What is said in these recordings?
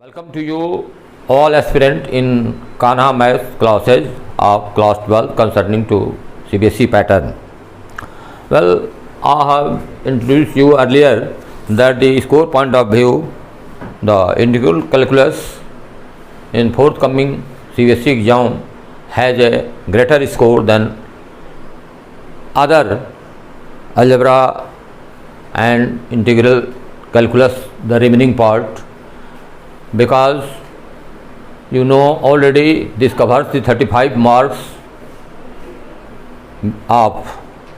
Welcome to you all aspirant in Kanha Maths classes of class 12 concerning to CBSE pattern. Well, I have introduced you earlier that the score point of view, the integral calculus in forthcoming CBSE exam has a greater score than other algebra and integral calculus, the remaining part, because you know already this covers the 35 marks of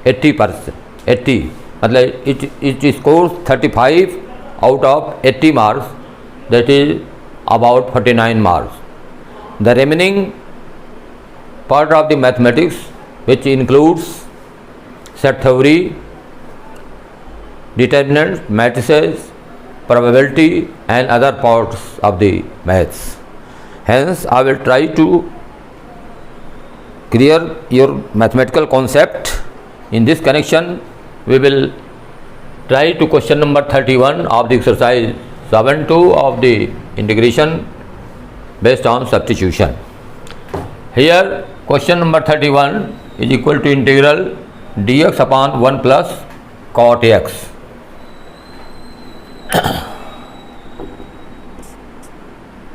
80%. 80 मतलब it scores 35 out of 80 marks, that is about 49 marks. The remaining part of the mathematics, which includes set theory, determinants, matrices, probability and other parts of the maths. Hence, I will try to clear your mathematical concept. In this connection, we will try to question number 31 of the exercise 7.2 of the integration based on substitution. Here, question number 31 is equal to integral dx upon 1 plus cot x.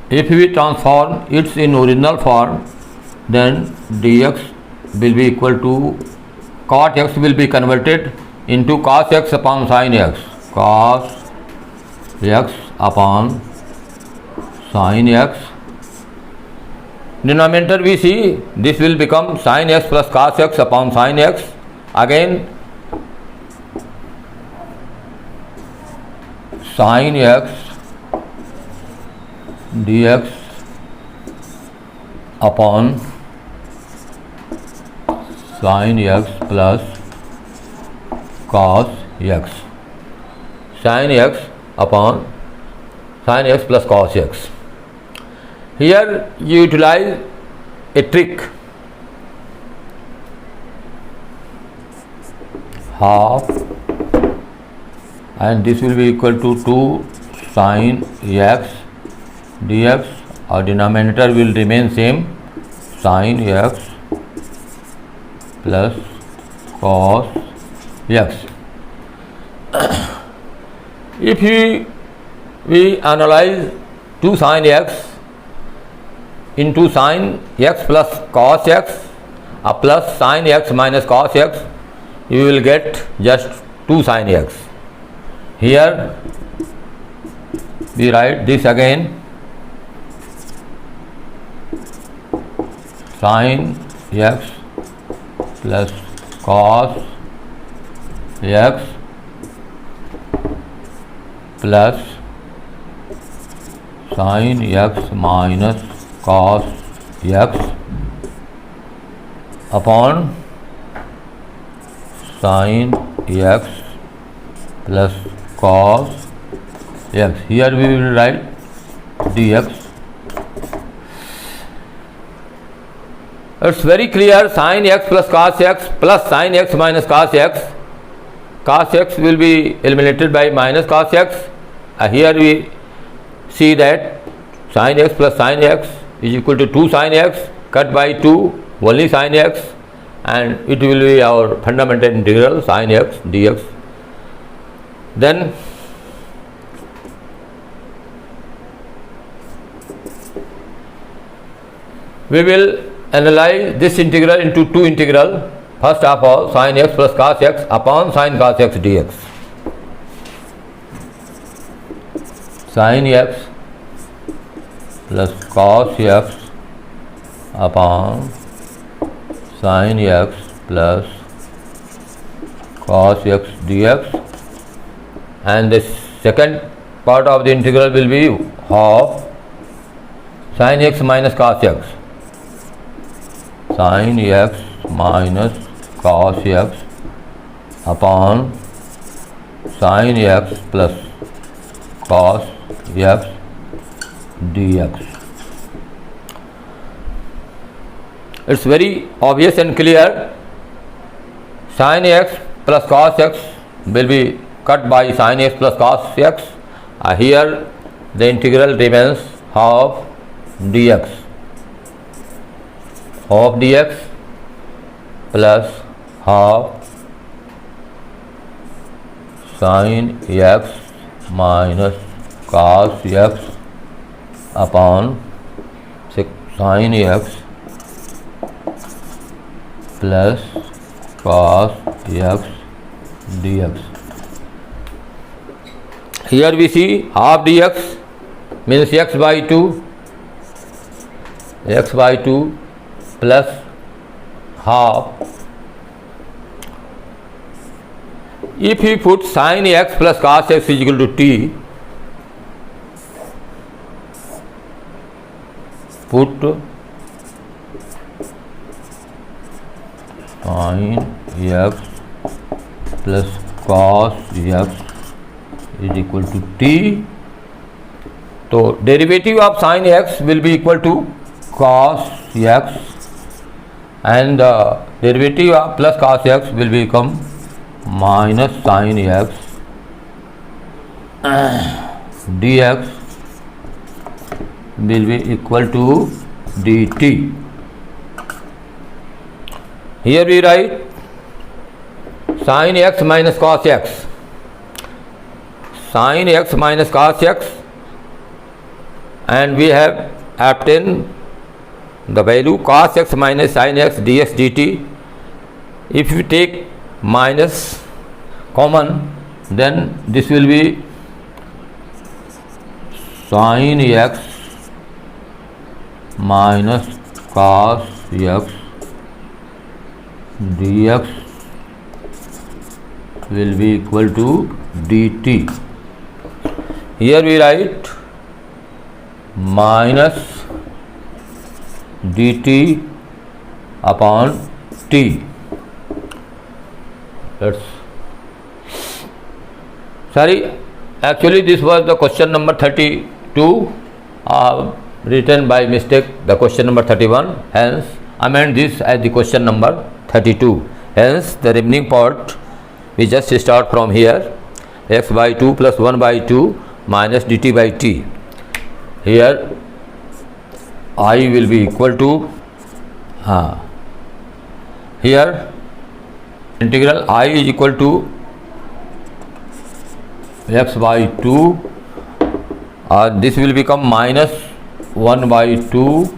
If we transform it in original form, then dx will be equal to cot x will be converted into cos x upon sin x. Cos x upon sin x. Denominator we see, this will become sin x plus cos x upon sin x. Again sin x dx upon sin x plus cos x. Sin x upon sin x plus cos x. Here you utilize a trick. Half, and this will be equal to 2 sin x dx, or denominator will remain same, sin x plus cos x. If we analyze 2 sin x into sin x plus cos x plus sin x minus cos x, you will get just 2 sin x. Here we write this again, sin x plus cos x plus sin x minus cos x upon sin x plus cos x. Here we will write dx. It's very clear, sin x plus cos x plus sin x minus cos x. Cos x will be eliminated by minus cos x. Here we see that sin x plus sin x is equal to 2 sin x, cut by 2 only sin x, and it will be our fundamental integral sin x dx. Then we will analyze this integral into two integral. First of all, sin x plus cos x upon sin cos x dx. Sin x plus cos x upon sin x plus cos x dx, and the second part of the integral will be half sin x minus cos x. Sin x minus cos x upon sin x plus cos x dx. It's very obvious and clear. Sin x plus cos x will be cut by sin x plus cos x. Here the integral remains half dx plus half sin x minus cos x upon sin x plus cos x dx. Here we see half dx means x by 2 plus half. If we put sin x plus cos x is equal to t, put sin x plus cos x is equal to t. So derivative of sin x will be equal to cos x, and the derivative of plus cos x will become minus sin x dx will be equal to dt. Here we write sin x minus cos x. Sin x minus cos x, and we have obtained the value cos x minus sin x dx dt. If we take minus common, then this will be sin x minus cos x dx will be equal to dt. Here we write minus dt upon t. Actually this was the question number 32, written by mistake the question number 31, hence amend this as the question number 32. Hence the remaining part we just start from here, x by 2 plus 1 by 2 minus dt by t. Here I will be equal to here integral I is equal to x by 2, this will become minus 1 by 2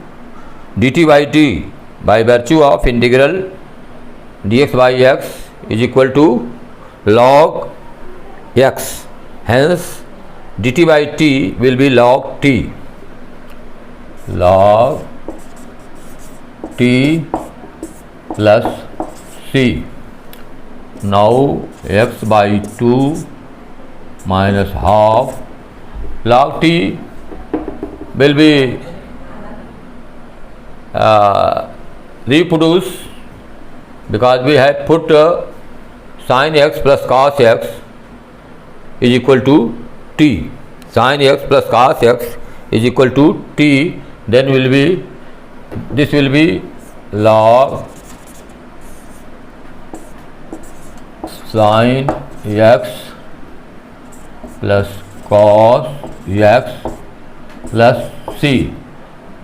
dt by t by virtue of integral dx by x is equal to log x, hence dt by t will be log t plus c. Now x by 2 minus half log t will be reproduced, because we have put sin x plus cos x is equal to t. Sin x plus cos x is equal to t, then will be this will be log sin x plus cos x plus c.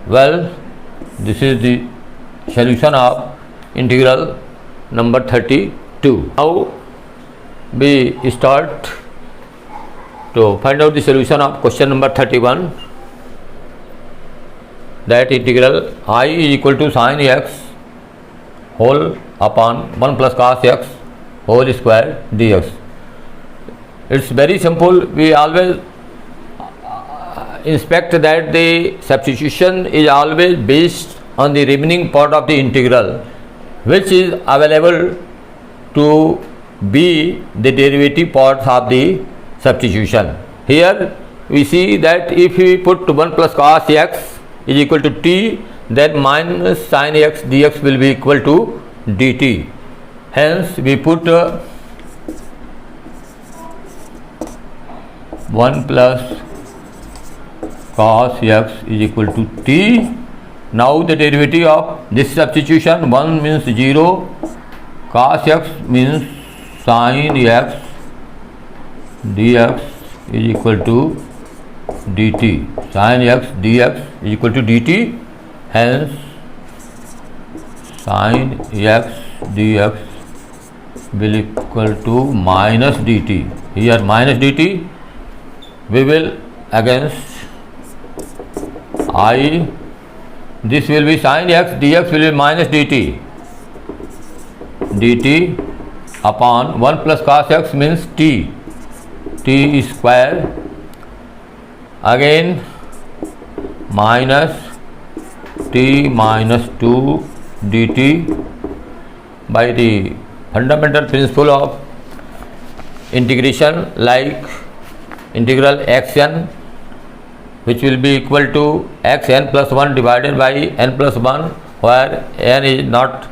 Well, this is the solution of integral number 32. Now we start to find out the solution of question number 31, that integral I is equal to sin x whole upon 1 plus cos x whole square dx. It's very simple. We always inspect that the substitution is always based on the remaining part of the integral, which is available to be the derivative parts of the substitution. Here we see that if we put 1 plus cos x is equal to t, then minus sin x dx will be equal to dt. Hence we put 1 plus cos x is equal to t. Now the derivative of this substitution, 1 means 0, cos x means sin x dx is equal to dt. Sin x dx is equal to dt. Hence sin x dx will equal to minus dt. Here minus dt, we will against I, this will be sin x dx will be minus dt. dt upon 1 plus cos x means t square, again minus t minus 2 dt by the fundamental principle of integration, like integral xn, which will be equal to xn plus 1 divided by n plus 1, where n is not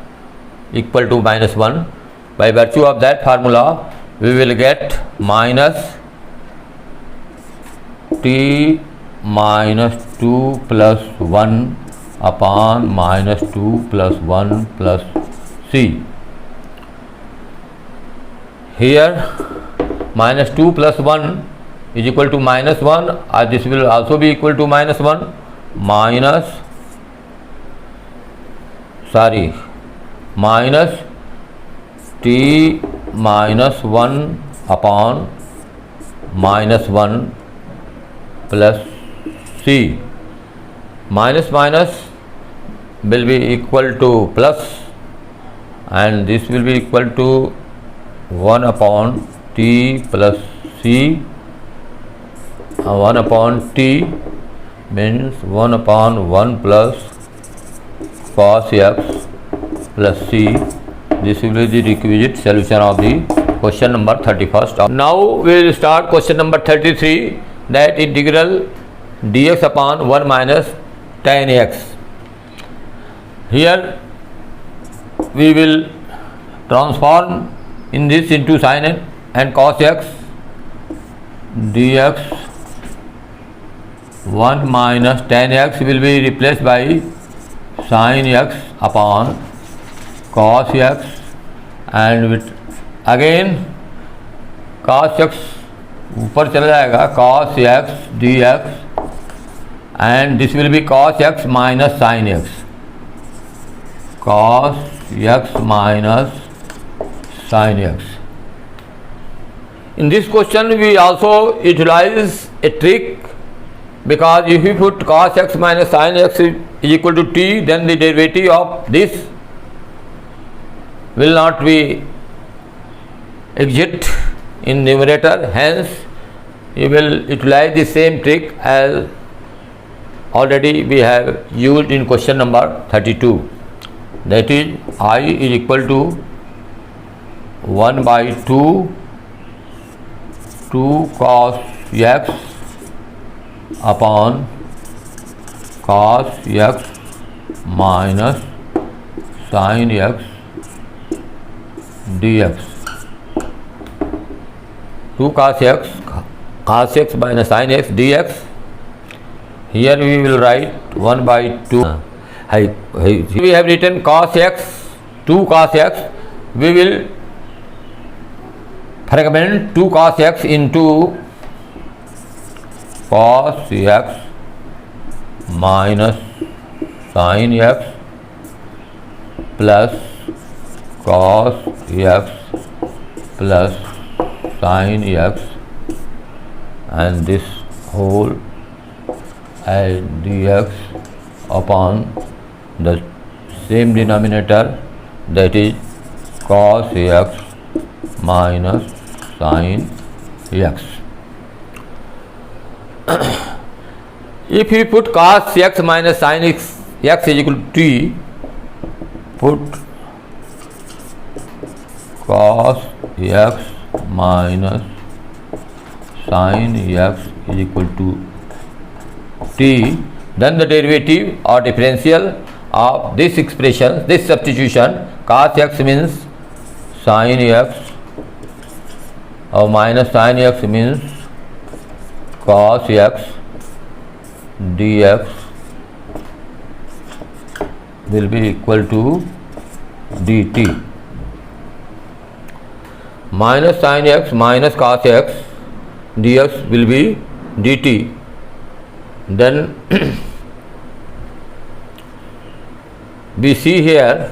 equal to minus 1. By virtue of that formula, we will get minus t minus 2 plus 1 upon minus 2 plus 1 plus c. Here minus 2 plus 1 is equal to minus 1, this will also be equal to minus 1, minus t minus 1 upon minus 1 plus c. Minus minus will be equal to plus, and this will be equal to 1 upon t plus c. 1 upon t means 1 upon 1 plus cos x plus c. This will be the requisite solution of the question number 31st. Now we will start question number 33, that integral dx upon 1 minus tan x. Here we will transform in this into sin and cos x. Dx 1 minus tan x will be replaced by sin x upon cos x, and with again cos x ऊपर चला जाएगा, cos x dx, and this will be cos x minus sin x, cos x minus sin x. In this question we also utilize a trick, because if you put cos x minus sin x is equal to t, then the derivative of this will not be exist in numerator. Hence you will utilize the same trick as already we have used in question number 32, that is I is equal to 1 by 2 cos x upon cos x minus sin x dx. 2 cos x minus sin x dx. Here we will write 1 by 2. We have written cos x, 2 cos x. We will fragment 2 cos x into cos x minus sin x plus cos x plus sin x, and this whole as dx upon the same denominator, that is cos x minus sin x. If you put cos x minus sin x is equal to t, put cos x minus sin x is equal to t, then the derivative or differential of this expression, this substitution, cos x means sin x or minus sin x means cos x dx will be equal to dt. Minus sin x minus cos x dx will be dt. Then we see here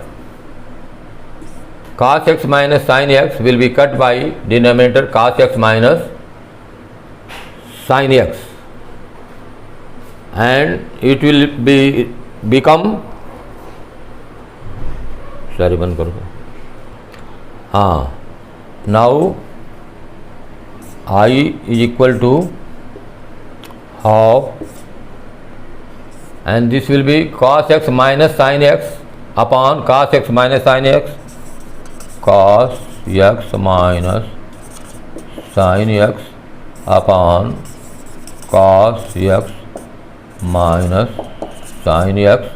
cos x minus sin x will be cut by denominator cos x minus sin x, and it will become sorry बंद करो. हाँ, now I is equal to half, and this will be cos x minus sin x upon cos x minus sin x, cos x minus sin x upon cos x minus sin x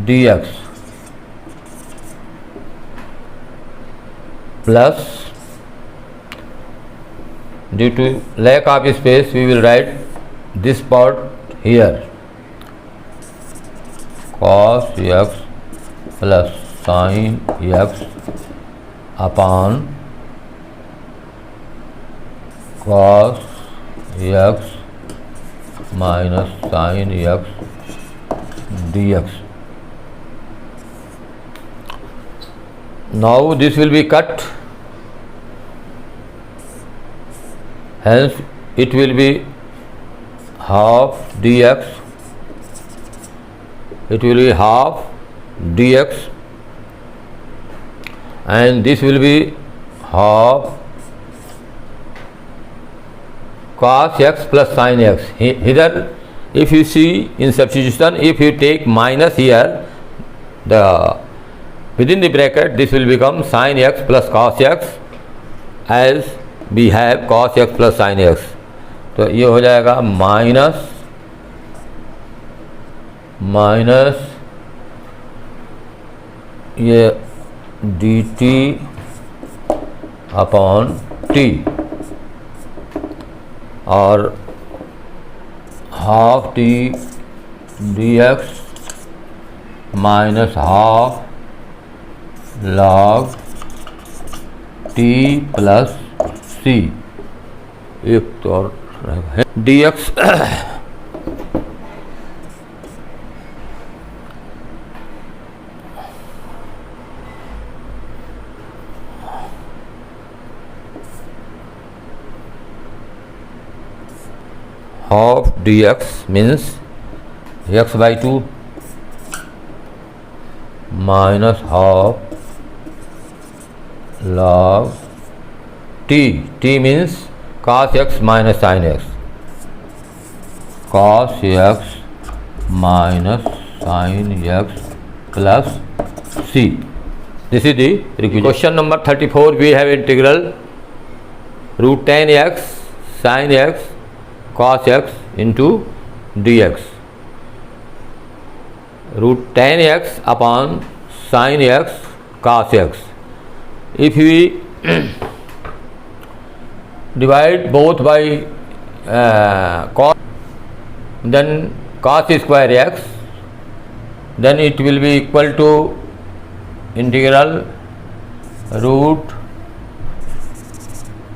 dx, plus, due to lack of space, we will write this part here, cos x plus sin x upon cos x minus sin x dx. Now this will be cut, hence it will be half dx, it will be half dx, and this will be half cos x plus sin x. Here if you see in substitution, if you take minus here, the within the bracket this will become sin x plus cos x, as we have cos x plus sin x. तो ये हो जाएगा minus ये D T upon T, और half T D X minus half log T plus C, एक तो और है D X. half dx means x by 2 minus half log t. T means cos x minus sin x, cos x minus sin x plus c. This is the requisite. Question number 34, we have integral root tan x sin x cos x into dx, root tan x upon sin x cos x. If we divide both by cos, then cos square x, then it will be equal to integral root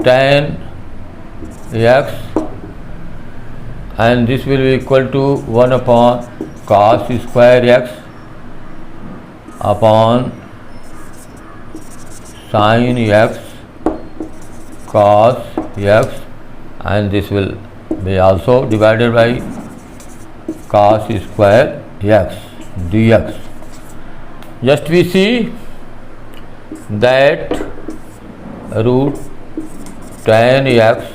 tan x, and this will be equal to 1 upon cos square x upon sin x cos x, and this will be also divided by cos square x dx. Just we see that root tan x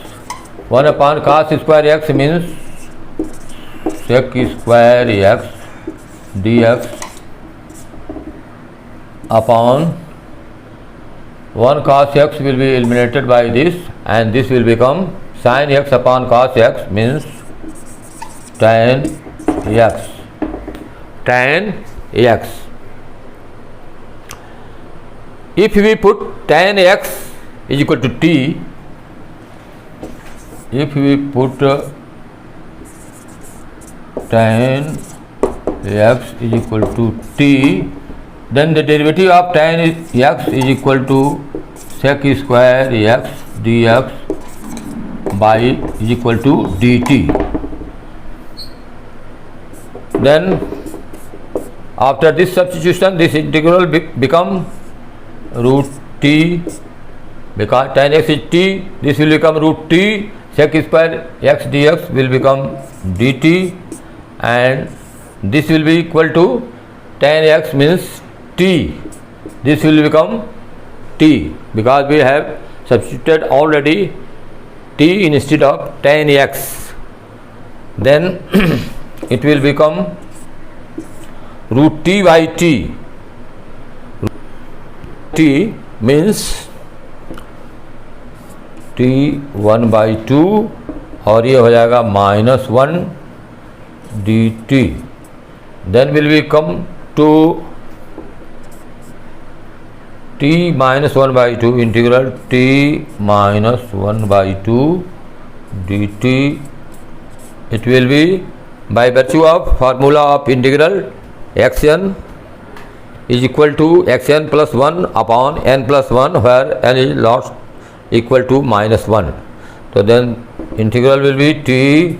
1 upon cos square x means sec square x dx upon 1 cos x will be eliminated by this, and this will become sin x upon cos x means tan x. Tan x. If we put tan x is equal to t, if we put tan x is equal to t, then the derivative of tan x is equal to sec square x dx by is equal to dt. then after this substitution this integral become root t, because tan x is t, this will become root t, sec square x dx will become dt, and this will be equal to tan x means t, this will become t, because we have substituted already t instead of tan x, then it will become root t by t. T means t 1 by 2 और ये हो जाएगा -1 dt, then will we come to t minus 1 by 2 integral t minus 1 by 2 dt. It will be by virtue of formula of integral xn is equal to xn plus 1 upon n plus 1, where n is not equal to -1. So then integral will be t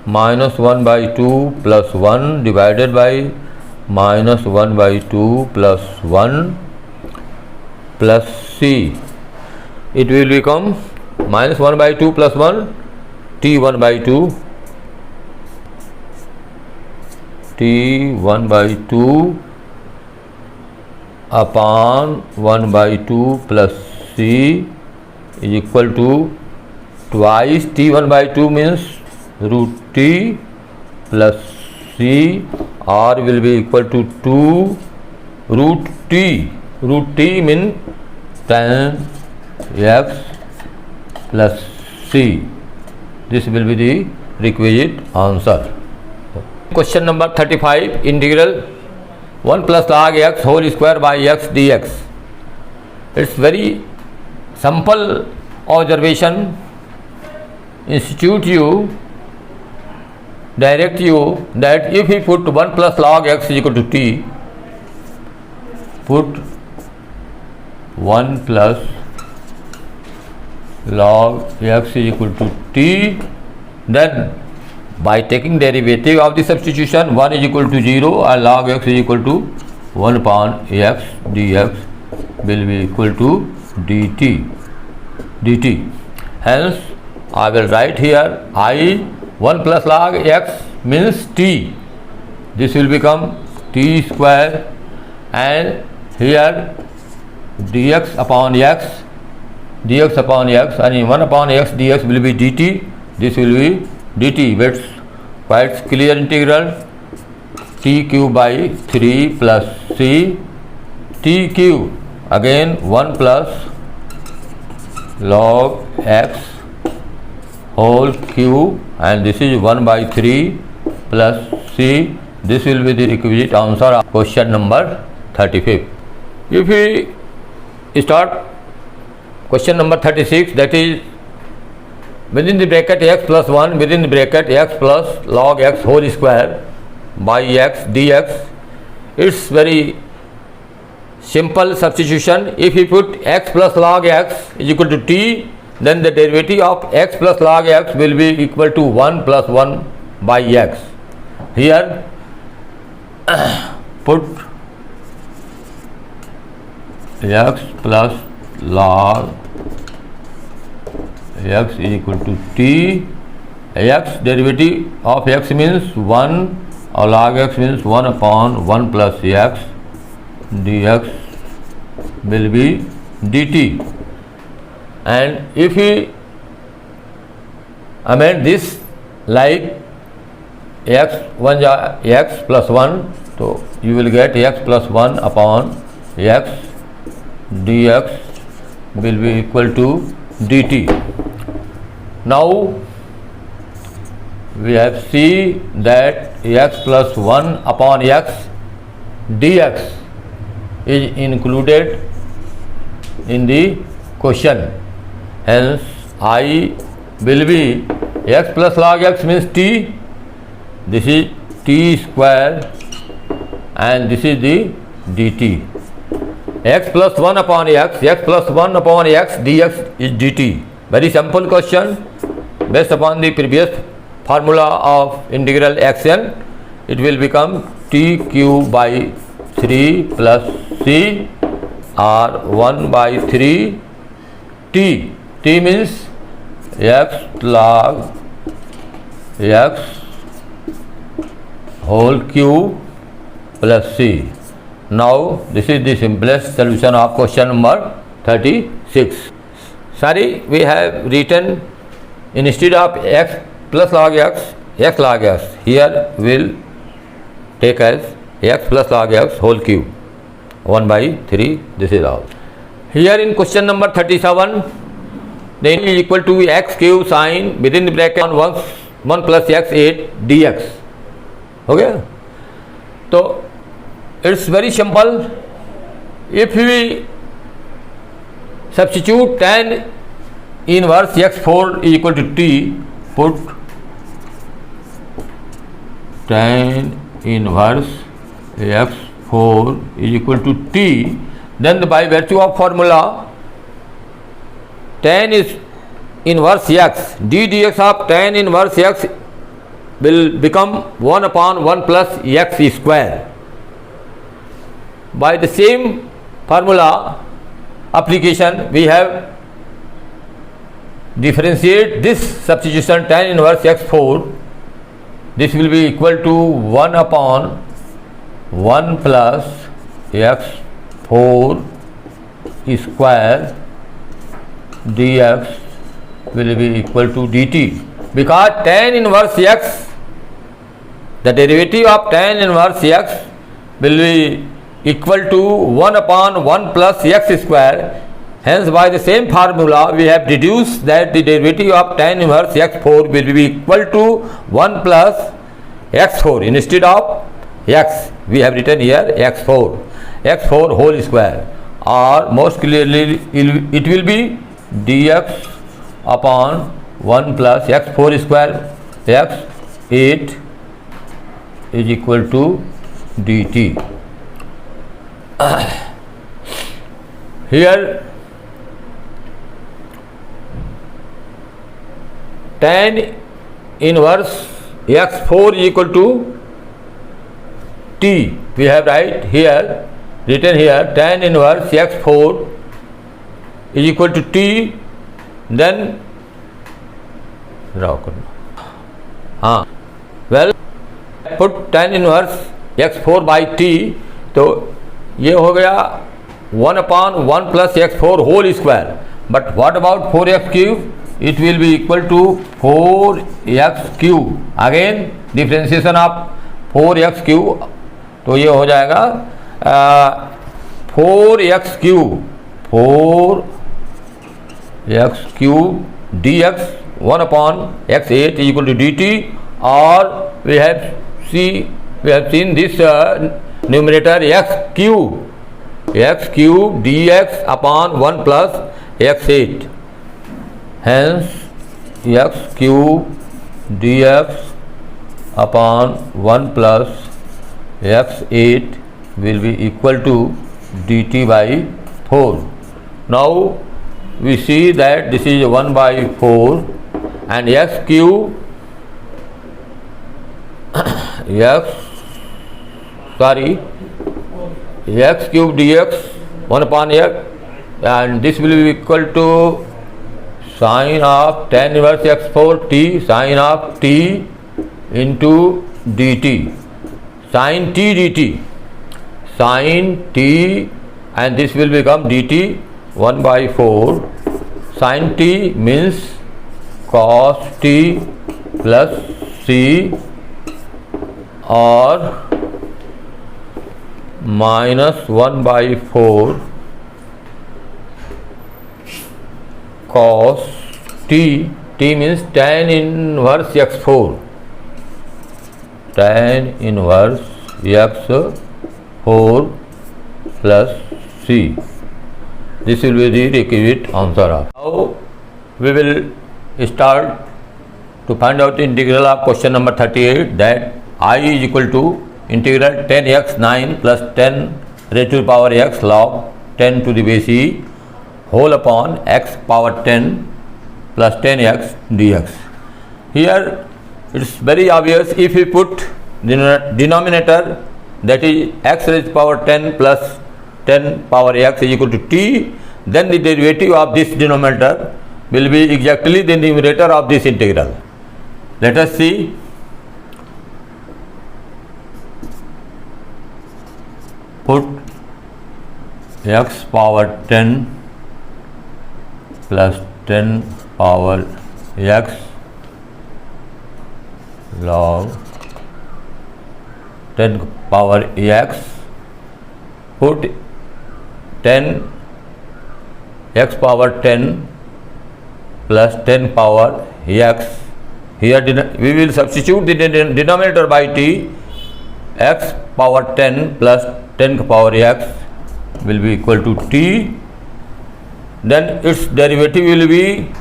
minus 1 by 2 plus 1 divided by minus 1 by 2 plus 1 plus c. It will become minus 1 by 2 plus 1 t1 by 2 t1 by 2 upon 1 by 2 plus c is equal to twice t1 by 2 means root t plus c, or will be equal to 2 root t. Root t means tan x plus c. This will be the requisite answer. Question number 35, integral 1 plus log x whole square by x dx. It's very simple observation. Institute you, direct you that if we put 1 plus log x is equal to t, put 1 plus log x is equal to t, then by taking derivative of the substitution 1 is equal to 0 and log x is equal to 1 upon x dx will be equal to dt. Hence I will write here I 1 plus log x means t, this will become t square, and here dx upon x and 1 upon x dx will be dt, this will be dt. But quite clear integral t cube by 3 plus c t cube, again 1 plus log x whole cube, and this is 1 by 3 plus c. This will be the requisite answer of question number 35. If we start question number 36, that is within the bracket x plus 1 within the bracket x plus log x whole square by x dx. It's very simple substitution. If we put x plus log x is equal to t, then the derivative of x plus log x will be equal to 1 plus 1 by x. Here put x plus log x is equal to t, x derivative of x means 1 or log x means 1 upon 1 plus x dx will be dt. And if we amend this like x 1 x plus 1, so you will get x plus 1 upon x dx will be equal to dt. Now we have seen that x plus 1 upon x dx is included in the question. Hence I will be x plus log x means t, this is t square and this is the dt. X plus 1 upon x plus 1 upon x dx is dt. Very simple question based upon the previous formula of integral xn. it will become t cube by 3 plus c or 1 by 3 t. T means x log x whole cube plus c. Now this is the simplest solution of question number 36. Sorry, we have written instead of x plus log x, x log x. Here will take as x plus log x whole cube 1 by 3. This is all. Here in question number 37, the is equal to x cube sine within the bracket 1 plus x 8 dx. Okay. So it's very simple. If we substitute tan inverse x4 is equal to t, put tan inverse x4 is equal to t, then by virtue of formula tan is inverse x, d dx of tan inverse x will become 1 upon 1 plus x square. By the same formula application, we have differentiate this substitution tan inverse x4. This will be equal to 1 upon 1 plus x4 square dx will be equal to dt, because tan inverse x, the derivative of tan inverse x will be equal to 1 upon 1 plus x square. Hence, by the same formula, we have deduced that the derivative of tan inverse x4 will be equal to 1 plus x4. Instead of x, we have written here x4 whole square, or most clearly it will be dx upon 1 plus x4 square x8 is equal to dt. Here tan inverse x4 is equal to t. We have written here tan inverse x4 is equal to t. Then well, put tan inverse x4 by t, तो ये हो गया 1 upon 1 plus x4 whole square. But what about 4x cube? It will be equal to 4x cube. Again differentiation of 4x cube, तो ये हो जाएगा 4x cube dx 1 upon x8 is equal to dt, or we have seen this numerator x cube dx upon 1 plus x8. Hence x cube dx upon 1 plus x8 will be equal to dt by 4. Now we see that this is 1 by 4, and x cube x cube dx 1 upon x, and this will be equal to sine of tan inverse x4 t, sine of t into dt, sine t dt, sine t, and this will become dt 1 by 4. Sine t means cos t plus c, or minus 1 by 4 cos t. T means tan inverse x4, tan inverse x4 plus c. This will be the requisite answer. Now we will start to find out the integral of question number 38, that I is equal to integral tan x 9 plus 10 raised to the power x log 10 to the base e whole upon x power 10 plus 10x dx. Here it is very obvious, if we put denominator, that is x raised to power 10 plus 10 power x is equal to t, then the derivative of this denominator will be exactly the numerator of this integral. Let us see. Put x power 10 plus 10 power x log 10 power x, put 10 x power 10 plus 10 power x. Here we will substitute the denominator by t. X power 10 plus 10 power x will be equal to t. Then its derivative will be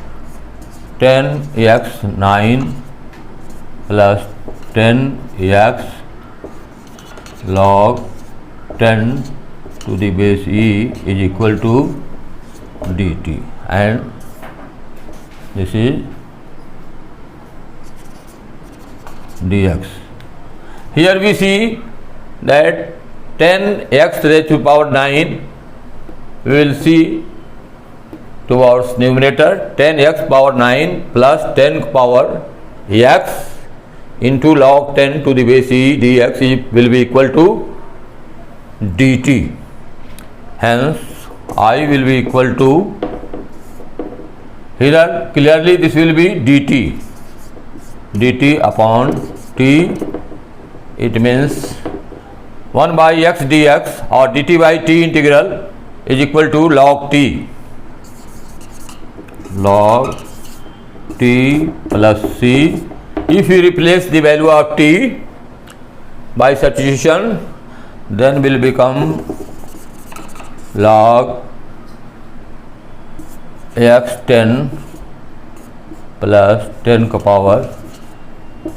10x 9 plus 10x log 10 to the base e is equal to dt, and this is dx. Here we see that 10x raised to power 9, we will see towards numerator 10x power 9 plus 10 power x into log 10 to the base e dx will be equal to dt. Hence I will be equal to, here clearly this will be dt upon t. It means 1 by x dx or dt by t integral is equal to log t plus c. If you replace the value of t by substitution, then will become log x10 plus 10 ka power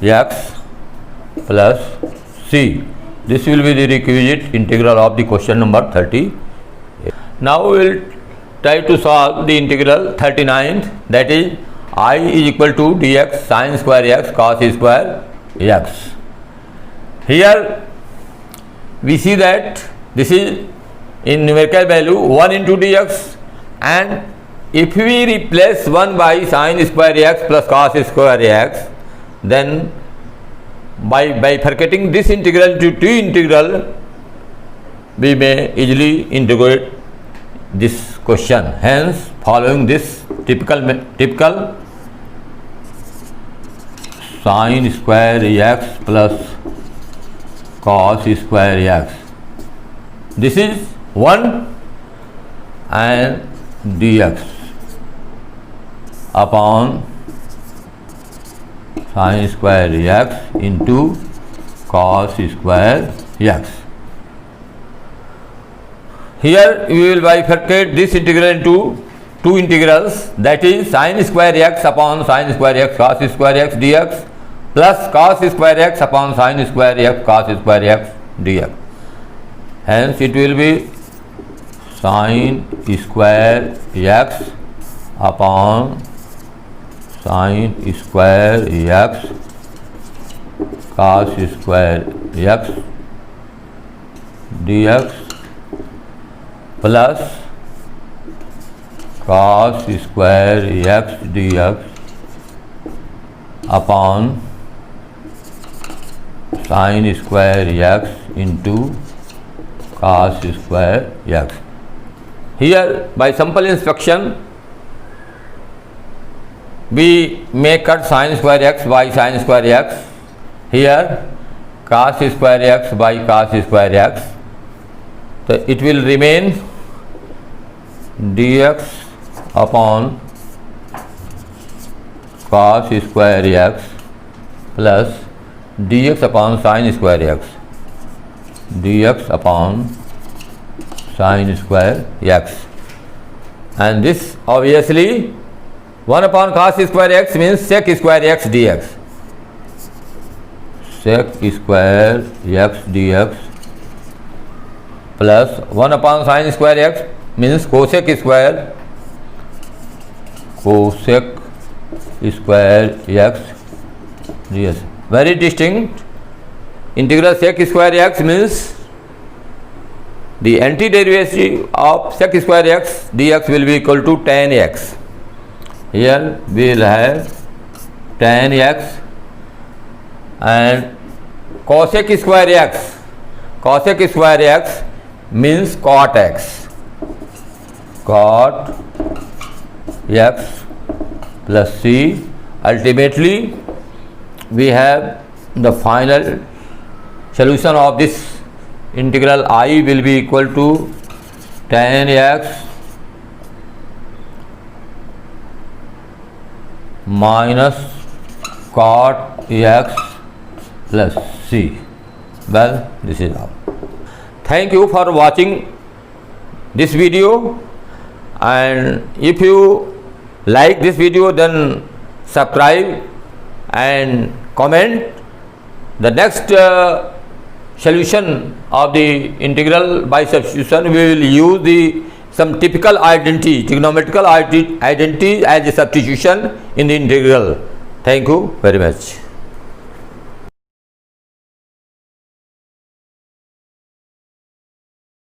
x plus c. This will be the requisite integral of the question number 30. Now we will try to solve the integral 39th, that is I is equal to dx sin square x cos square x. Here we see that this is in numerical value 1 into dx, and if we replace 1 by sin square x plus cos square x, then by bifurcating this integral to t integral, we may easily integrate this question. Hence, following this typical sin square x plus cos square x, this is 1 and dx upon sin square x into cos square x. Here we will bifurcate this integral into two integrals, that is sin square x upon sin square x cos square x dx plus cos square x upon sin square x cos square x dx. Hence it will be sin square x upon sin square x cos square x dx plus cos square x dx upon sin square x into cos square x. Here by simple instruction we may cut sin square x by sin square x. Here cos square x by cos square x. So it will remain dx upon cos square x plus dx upon sin square x, dx upon sin square x, and this obviously 1 upon cos square x means sec square x dx, sec square x dx plus 1 upon sin square x means cosec square x dx. Very distinct integral sec square x means the antiderivative of sec square x dx will be equal to tan x. Here we will have tan x and cosec square x means cot x. Cot x plus c. Ultimately we have the final solution of this integral I will be equal to tan x minus cot x plus c. Well, this is all. Thank you for watching this video, and if you like this video then subscribe and comment. The next solution of the integral by substitution, we will use some typical identity, trigonometrical identity as a substitution in the integral. Thank you very much.